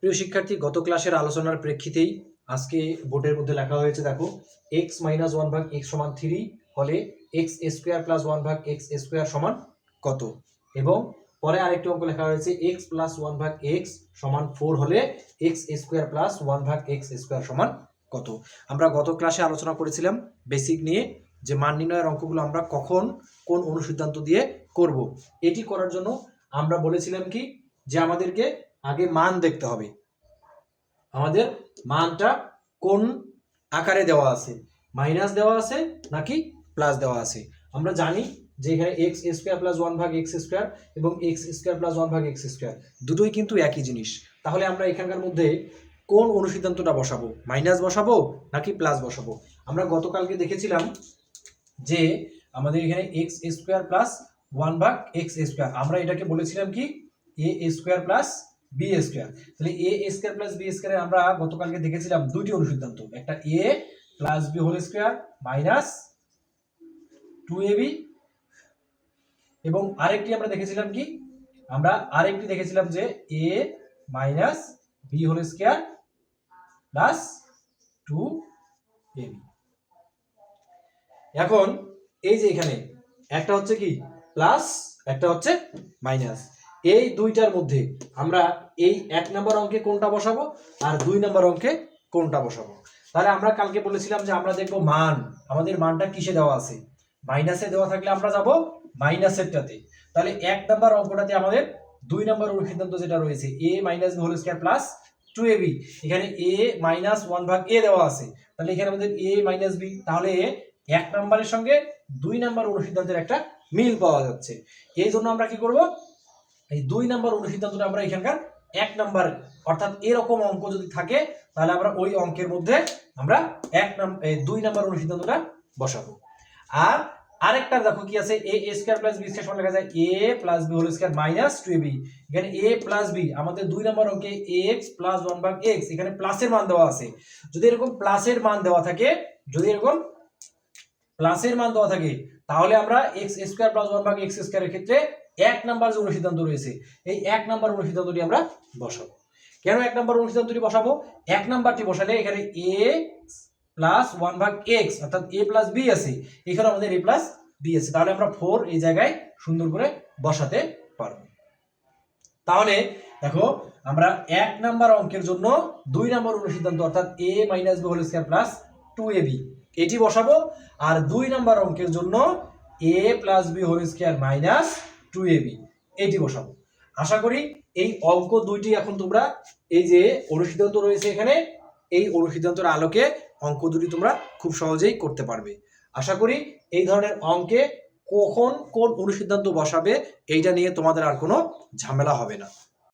প্রিয় শিক্ষার্থী, গত ক্লাসের আলোচনার প্রেক্ষিতেই আজকে বোর্ডের মধ্যে লেখা হয়েছে, দেখো x - 1 ভাগ x সমান 3 হলে x স্কয়ার প্লাস 1 ভাগ x স্কয়ার সমান কত। এবং পরে আরেকটি অঙ্ক লেখা হয়েছে x প্লাস 1 ভাগ x সমান 4 হলে x স্কয়ার প্লাস 1 ভাগ x স্কয়ার সমান কত। আমরা গত ক্লাসে আলোচনা করেছিলাম বেসিক নিয়ে, যে মান নির্ণয়ের অঙ্কগুলো আমরা কখন কোন অনুসিদ্ধান্ত দিয়ে করব। এটি করার জন্য আমরা বলেছিলাম কি, যে আমাদেরকে আগে মান দেখতে হবে, আমাদের মানটা কোন আকারে দেওয়া আছে, মাইনাস দেওয়া আছে নাকি প্লাস দেওয়া আছে। আমরা জানি যে এখানে x স্কয়ার প্লাস 1 ভাগ x স্কয়ার এবং x স্কয়ার প্লাস 1 ভাগ x স্কয়ার দুটোই কিন্তু একই জিনিস। তাহলে আমরা এখানকার মধ্যে কোন অনুসিদ্ধান্তটা বসাবো, মাইনাস বসাবো নাকি প্লাস বসাবো। আমরা গতকালকে দেখেছিলাম যে আমাদের এখানে x স্কয়ার প্লাস 1 ভাগ x স্কয়ার, আমরা এটাকে বলেছিলাম কি a square plus b square. তাহলে a স্কয়ার প্লাস b স্কয়ারে আমরা গতকালকে দেখেছিলাম দুইটি অনুসিদ্ধান্ত, একটা a plus b whole square minus 2ab, এবং আরেকটি আমরা দেখেছিলাম কি, আমরা আরেকটি দেখেছিলাম যে a minus b whole square plus 2ab। এখন এই যে এখানে একটা হচ্ছে কি প্লাস, একটা হচ্ছে মাইনাস, এই দুইটার মধ্যে আমরা এই 1 নম্বর অঙ্কে কোনটা বসাবো আর 2 নম্বর অঙ্কে কোনটা বসাবো। তাহলে আমরা কালকে বলেছিলাম যে আমরা দেখবো মান, আমাদের মানটা কিসে দেওয়া আছে, মাইনাসে দেওয়া থাকলে আমরা যাব মাইনাসেরটাতে। তাহলে 1 নম্বর অঙ্কটাতে আমাদের 2 নম্বর অনুসিদ্ধান্ত যেটা রয়েছে a minus b whole square plus 2ab, এখানে a মাইনাস 1 ভাগ a দেওয়া আছে, তাহলে এখানে আমাদের a মাইনাস b, তাহলে 1 নম্বরের সঙ্গে 2 নম্বর অনুসিদ্ধান্তের একটা মিল পাওয়া যাচ্ছে। এই জন্য আমরা কি করব, এই 2 নম্বর অনুসিদ্ধান্তটা আমরা এখানকার 1 নম্বর, অর্থাৎ এরকম অঙ্ক যদি থাকে তাহলে আমরা ওই অঙ্কের মধ্যে আমরা 2 নম্বর অনুসিদ্ধান্তটা বসাবো। আর আরেকটা দেখো কি আছে, a square plus b square সমান লেখা যায় a plus b whole square minus 2ab। এখানে a প্লাস b আমাদের 2 নম্বর অঙ্কে x প্লাস 1 ভাগ x, এখানে প্লাসের মান দেওয়া আছে। যদি এরকম প্লাসের মান দেওয়া থাকে, যদি এরকম প্লাসের মান দেওয়া থাকে, তাহলে আমরা x স্কয়ার প্লাস 1 ভাগ x স্কয়ারের ক্ষেত্রে 1 নাম্বার যে অনুসিদ্ধান্ত রয়েছে এই 1 নাম্বার অনুসিদ্ধান্তটি আমরা বসাবো। কেন 1 নাম্বার অনুসিদ্ধান্তটি বসাবো, 1 নাম্বারটি বসালে এখানে a প্লাস 1 ভাগ x অর্থাৎ a প্লাস b আছে, এখানে আমাদের a প্লাস b আছে, তাহলে আমরা 4 এই জায়গায় সুন্দর করে বসাতে পারবো। তাহলে দেখো আমরা 1 নাম্বার অঙ্কের জন্য 2 নাম্বার অনুসিদ্ধান্ত অর্থাৎ a minus b whole square plus 2ab এটি বসাবো, আর 2 নাম্বার অঙ্কের জন্য a plus b whole square minus 2ab এটি বসাবো। আশা করি এই অঙ্ক দুইটি এখন তোমরা এই যে অনুসিদ্ধান্ত রয়েছে এখানে, এই অনুসিদ্ধান্তের আলোকে অঙ্ক দুটি তোমরা খুব সহজেই করতে পারবে। আশা করি এই ধরনের অঙ্কে কখন কোন অনুসিদ্ধান্ত বসাবে এইটা নিয়ে তোমাদের আর কোনো ঝামেলা হবে না।